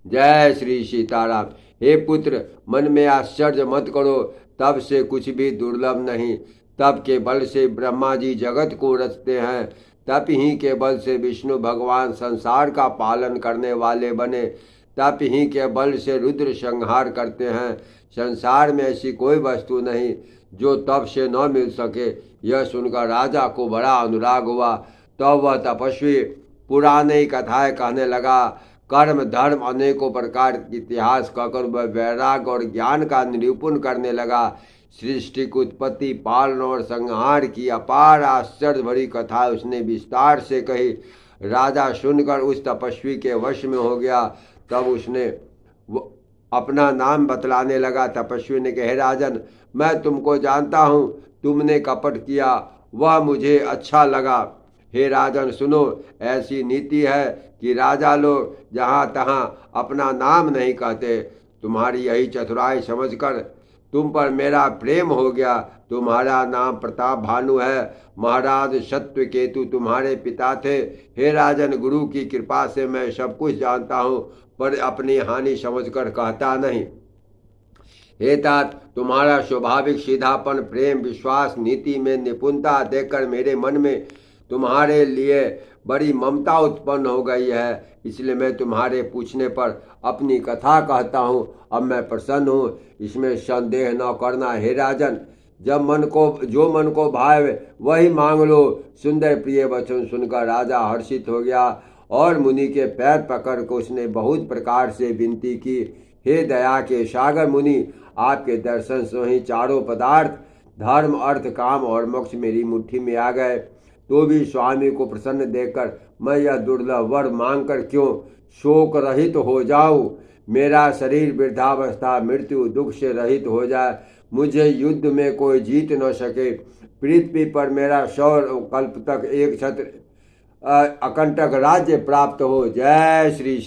जय श्री सीताराम। हे पुत्र, मन में आश्चर्य मत करो, तब से कुछ भी दुर्लभ नहीं। तप के बल से ब्रह्मा जी जगत को रचते हैं, तप ही के बल से विष्णु भगवान संसार का पालन करने वाले बने, तप ही के बल से रुद्र संहार करते हैं। संसार में ऐसी कोई वस्तु नहीं जो तप से न मिल सके। यह सुनकर राजा को बड़ा अनुराग हुआ। तो वह तपस्वी पुरानी कथाएं कहने लगा। कर्म धर्म अनेकों प्रकार के इतिहास कहकर वह वैराग्य और ज्ञान का निरूपण करने लगा। सृष्टि की उत्पत्ति, पालन और संहार की अपार आश्चर्य भरी कथा उसने विस्तार से कही। राजा सुनकर उस तपस्वी के वश में हो गया। तब उसने अपना नाम बतलाने लगा। तपस्वी ने कहा, हे राजन, मैं तुमको जानता हूँ, तुमने कपट किया, वह मुझे अच्छा लगा। हे राजन सुनो, ऐसी नीति है कि राजा लोग जहाँ तहाँ अपना नाम नहीं कहते। तुम्हारी यही चतुराई समझकर तुम पर मेरा प्रेम हो गया। तुम्हारा नाम प्रताप भानु है। महाराज सत्य केतु तुम्हारे पिता थे। हे राजन, गुरु की कृपा से मैं सब कुछ जानता हूँ, पर अपनी हानि समझकर कहता नहीं। हे तात, तुम्हारा स्वाभाविक सीधापन, प्रेम, विश्वास, नीति में निपुणता देखकर मेरे मन में तुम्हारे लिए बड़ी ममता उत्पन्न हो गई है। इसलिए मैं तुम्हारे पूछने पर अपनी कथा कहता हूँ। अब मैं प्रसन्न हूँ, इसमें संदेह न करना। हे राजन, जब मन को भावे वही मांग लो। सुंदर प्रिय वचन सुनकर राजा हर्षित हो गया और मुनि के पैर पकड़ कर उसने बहुत प्रकार से विनती की। हे दया के सागर मुनि, आपके दर्शन से ही चारों पदार्थ धर्म, अर्थ, काम और मोक्ष मेरी मुट्ठी में आ गए। तो भी स्वामी को प्रसन्न देखकर मैं यह दुर्लभ वर मांगकर क्यों शोक रहित हो जाऊं। मेरा शरीर वृद्धावस्था, मृत्यु, दुख से रहित हो जाए। मुझे युद्ध में कोई जीत न सके। पृथ्वी पर मेरा 100 कल्प तक एक छत्र अकंटक राज्य प्राप्त हो। जय श्री